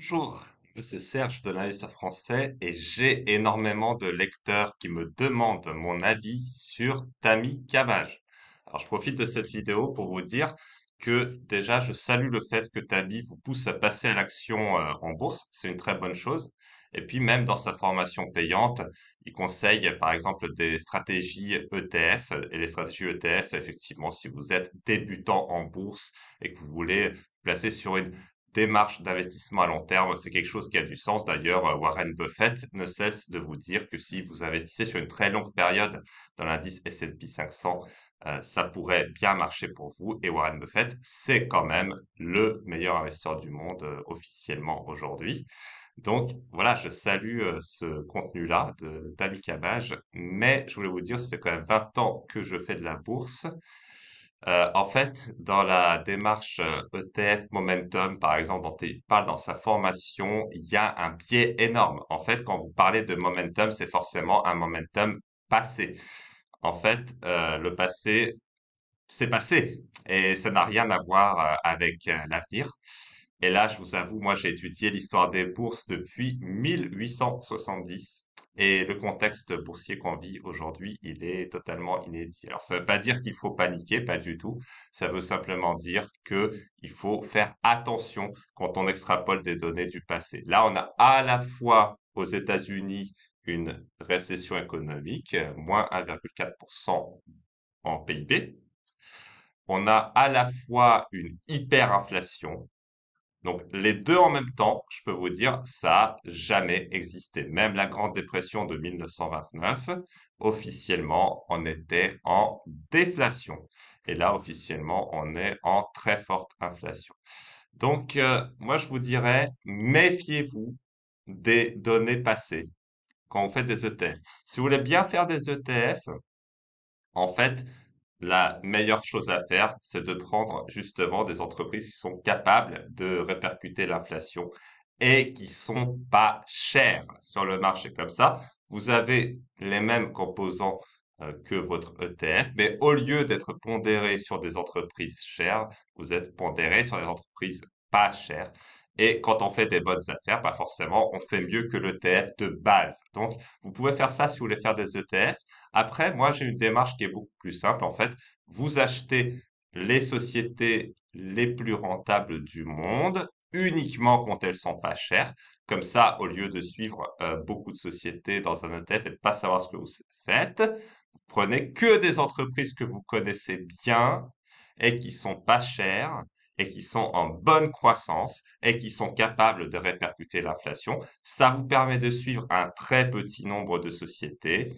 Bonjour, c'est Serge de l'Investisseur français et j'ai énormément de lecteurs qui me demandent mon avis sur Tammy Cabage. Alors je profite de cette vidéo pour vous dire que déjà je salue le fait que Tammy vous pousse à passer à l'action en bourse, c'est une très bonne chose. Et puis même dans sa formation payante, il conseille par exemple des stratégies ETF et les stratégies ETF, effectivement, si vous êtes débutant en bourse et que vous voulez vous placer sur une démarche d'investissement à long terme, c'est quelque chose qui a du sens. D'ailleurs, Warren Buffett ne cesse de vous dire que si vous investissez sur une très longue période dans l'indice S&P 500, ça pourrait bien marcher pour vous. Et Warren Buffett, c'est quand même le meilleur investisseur du monde officiellement aujourd'hui. Donc voilà, je salue ce contenu-là de Tammy Cabage, mais je voulais vous dire, ça fait quand même 20 ans que je fais de la bourse. En fait, dans la démarche ETF Momentum, par exemple, dont il parle dans sa formation, il y a un biais énorme. En fait, quand vous parlez de momentum, c'est forcément un momentum passé. En fait, le passé, c'est passé et ça n'a rien à voir avec l'avenir. Et là, je vous avoue, moi, j'ai étudié l'histoire des bourses depuis 1870 et le contexte boursier qu'on vit aujourd'hui, il est totalement inédit. Alors, ça ne veut pas dire qu'il faut paniquer, pas du tout. Ça veut simplement dire que il faut faire attention quand on extrapole des données du passé. Là, on a à la fois aux États-Unis une récession économique, moins 1,4% en PIB. On a à la fois une hyperinflation. Donc les deux en même temps, je peux vous dire, ça a jamais existé. Même la Grande Dépression de 1929, officiellement, on était en déflation. Et là, officiellement, on est en très forte inflation. Donc, moi, je vous dirais, méfiez-vous des données passées quand vous faites des ETF. Si vous voulez bien faire des ETF, en fait, la meilleure chose à faire, c'est de prendre justement des entreprises qui sont capables de répercuter l'inflation et qui sont pas chères sur le marché. Comme ça, vous avez les mêmes composants que votre ETF, mais au lieu d'être pondéré sur des entreprises chères, vous êtes pondéré sur des entreprises pas chères. Et quand on fait des bonnes affaires, pas forcément, on fait mieux que l'ETF de base. Donc, vous pouvez faire ça si vous voulez faire des ETF. Après, moi, j'ai une démarche qui est beaucoup plus simple. En fait, vous achetez les sociétés les plus rentables du monde uniquement quand elles sont pas chères. Comme ça, au lieu de suivre beaucoup de sociétés dans un ETF et de pas savoir ce que vous faites, vous prenez que des entreprises que vous connaissez bien et qui sont pas chères et qui sont en bonne croissance et qui sont capables de répercuter l'inflation. Ça vous permet de suivre un très petit nombre de sociétés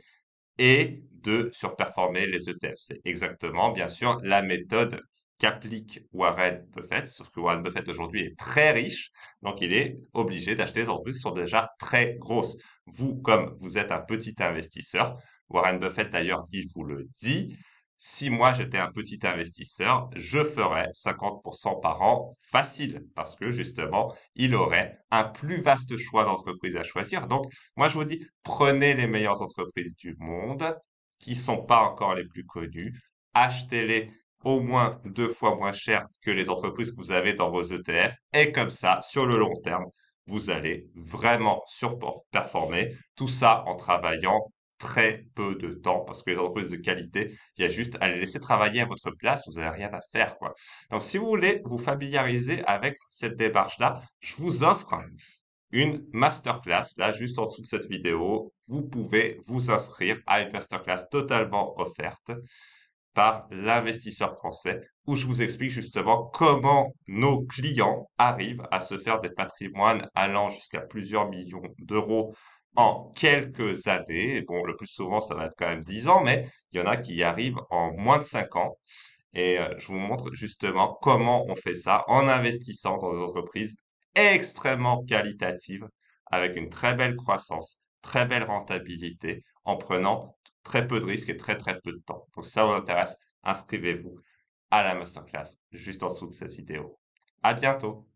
et de surperformer les ETF. C'est exactement, bien sûr, la méthode qu'applique Warren Buffett, sauf que Warren Buffett aujourd'hui est très riche, donc il est obligé d'acheter des entreprises qui sont déjà très grosses. Vous, comme vous êtes un petit investisseur, Warren Buffett d'ailleurs, il vous le dit, si moi j'étais un petit investisseur, je ferais 50% par an facile, parce que justement, il aurait un plus vaste choix d'entreprises à choisir. Donc, moi, je vous dis, prenez les meilleures entreprises du monde qui sont pas encore les plus connues, achetez-les au moins 2 fois moins cher que les entreprises que vous avez dans vos ETF, et comme ça, sur le long terme, vous allez vraiment surperformer. Tout ça en travaillant très peu de temps, parce que les entreprises de qualité, il y a juste à les laisser travailler à votre place, vous n'avez rien à faire, quoi. Donc, si vous voulez vous familiariser avec cette démarche-là, je vous offre une masterclass, là, juste en dessous de cette vidéo. Vous pouvez vous inscrire à une masterclass totalement offerte par l'investisseur français, où je vous explique justement comment nos clients arrivent à se faire des patrimoines allant jusqu'à plusieurs millions d'euros en quelques années. Et bon, le plus souvent, ça va être quand même 10 ans, mais il y en a qui y arrivent en moins de 5 ans. Et je vous montre justement comment on fait ça en investissant dans des entreprises extrêmement qualitatives, avec une très belle croissance, très belle rentabilité, en prenant très peu de risques et très très peu de temps. Donc si ça vous intéresse, inscrivez-vous à la masterclass juste en dessous de cette vidéo. À bientôt!